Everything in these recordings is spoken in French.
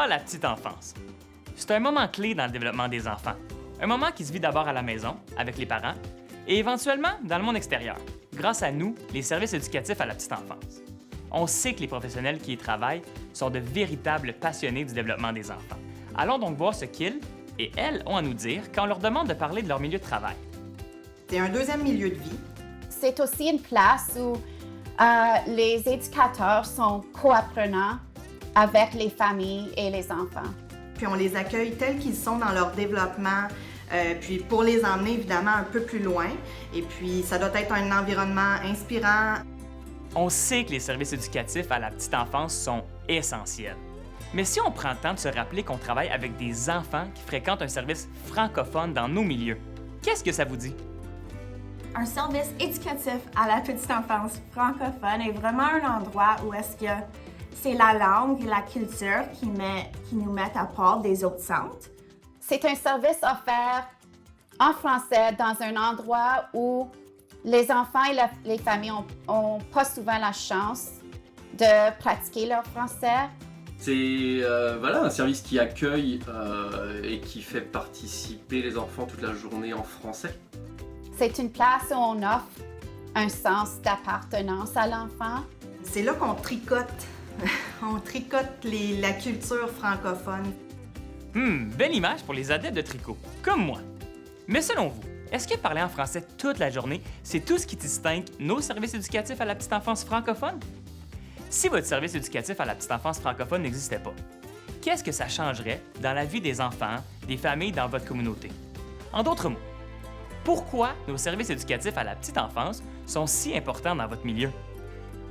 Ah, la petite enfance. C'est un moment clé dans le développement des enfants. Un moment qui se vit d'abord à la maison, avec les parents, et éventuellement dans le monde extérieur, grâce à nous, les services éducatifs à la petite enfance. On sait que les professionnels qui y travaillent sont de véritables passionnés du développement des enfants. Allons donc voir ce qu'ils et elles ont à nous dire quand on leur demande de parler de leur milieu de travail. C'est un deuxième milieu de vie. C'est aussi une place où les éducateurs sont co-apprenants avec les familles et les enfants. Puis on les accueille tels qu'ils sont dans leur développement, puis pour les emmener évidemment un peu plus loin. Et puis ça doit être un environnement inspirant. On sait que les services éducatifs à la petite enfance sont essentiels. Mais si on prend le temps de se rappeler qu'on travaille avec des enfants qui fréquentent un service francophone dans nos milieux, qu'est-ce que ça vous dit? Un service éducatif à la petite enfance francophone est vraiment un endroit où est-ce que c'est la langue et la culture qui nous mettent à part des autres centres. C'est un service offert en français dans un endroit où les enfants et les familles ont pas souvent la chance de pratiquer leur français. C'est un service qui accueille et qui fait participer les enfants toute la journée en français. C'est une place où on offre un sens d'appartenance à l'enfant. C'est là qu'on tricote. On tricote la culture francophone. Belle image pour les adeptes de tricot, comme moi. Mais selon vous, est-ce que parler en français toute la journée, c'est tout ce qui distingue nos services éducatifs à la petite enfance francophone? Si votre service éducatif à la petite enfance francophone n'existait pas, qu'est-ce que ça changerait dans la vie des enfants, des familles dans votre communauté? En d'autres mots, pourquoi nos services éducatifs à la petite enfance sont si importants dans votre milieu?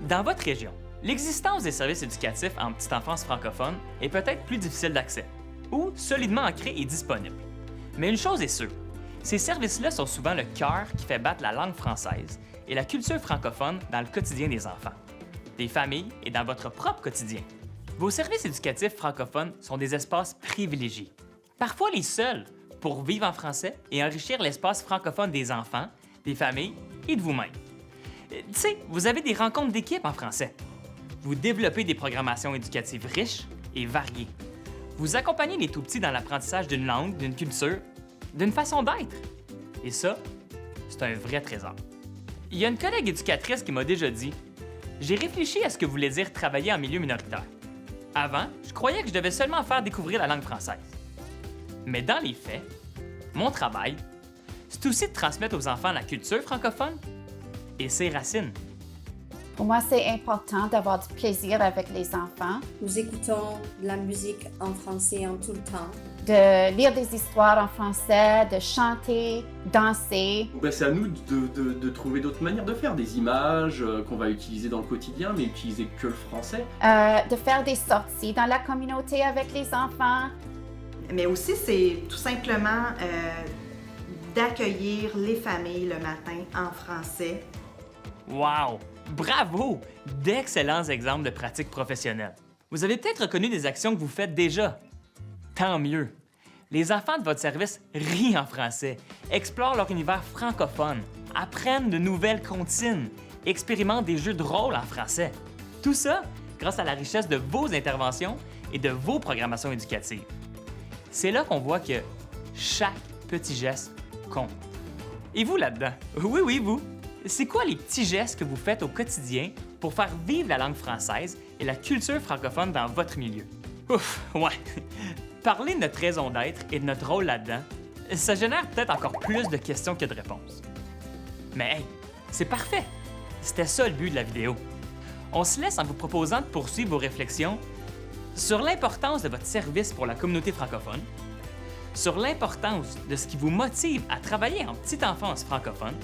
Dans votre région, l'existence des services éducatifs en petite enfance francophone est peut-être plus difficile d'accès ou solidement ancrée et disponible. Mais une chose est sûre, ces services-là sont souvent le cœur qui fait battre la langue française et la culture francophone dans le quotidien des enfants, des familles et dans votre propre quotidien. Vos services éducatifs francophones sont des espaces privilégiés, parfois les seuls pour vivre en français et enrichir l'espace francophone des enfants, des familles et de vous-même. Tu sais, vous avez des rencontres d'équipe en français. Vous développez des programmations éducatives riches et variées. Vous accompagnez les tout-petits dans l'apprentissage d'une langue, d'une culture, d'une façon d'être. Et ça, c'est un vrai trésor. Il y a une collègue éducatrice qui m'a déjà dit « J'ai réfléchi à ce que voulait dire travailler en milieu minoritaire. Avant, je croyais que je devais seulement faire découvrir la langue française. Mais dans les faits, mon travail, c'est aussi de transmettre aux enfants la culture francophone et ses racines. » Pour moi, c'est important d'avoir du plaisir avec les enfants, Nous écoutons de la musique en français en tout le temps. de lire des histoires en français, de chanter, danser. C'est à nous de trouver d'autres manières de faire, des images qu'on va utiliser dans le quotidien, mais utiliser que le français. De faire des sorties dans la communauté avec les enfants. Mais aussi, c'est tout simplement d'accueillir les familles le matin en français. Wow! Bravo! D'excellents exemples de pratiques professionnelles. Vous avez peut-être reconnu des actions que vous faites déjà. Tant mieux! Les enfants de votre service rient en français, explorent leur univers francophone, apprennent de nouvelles comptines, expérimentent des jeux de rôle en français. Tout ça grâce à la richesse de vos interventions et de vos programmations éducatives. C'est là qu'on voit que chaque petit geste compte. Et vous là-dedans? Oui, vous! C'est quoi les petits gestes que vous faites au quotidien pour faire vivre la langue française et la culture francophone dans votre milieu? Ouf, ouais! Parler de notre raison d'être et de notre rôle là-dedans, ça génère peut-être encore plus de questions que de réponses. Mais hey, c'est parfait! C'était ça le but de la vidéo. On se laisse en vous proposant de poursuivre vos réflexions sur l'importance de votre service pour la communauté francophone, sur l'importance de ce qui vous motive à travailler en petite enfance francophone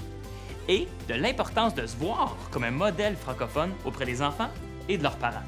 et de l'importance de se voir comme un modèle francophone auprès des enfants et de leurs parents.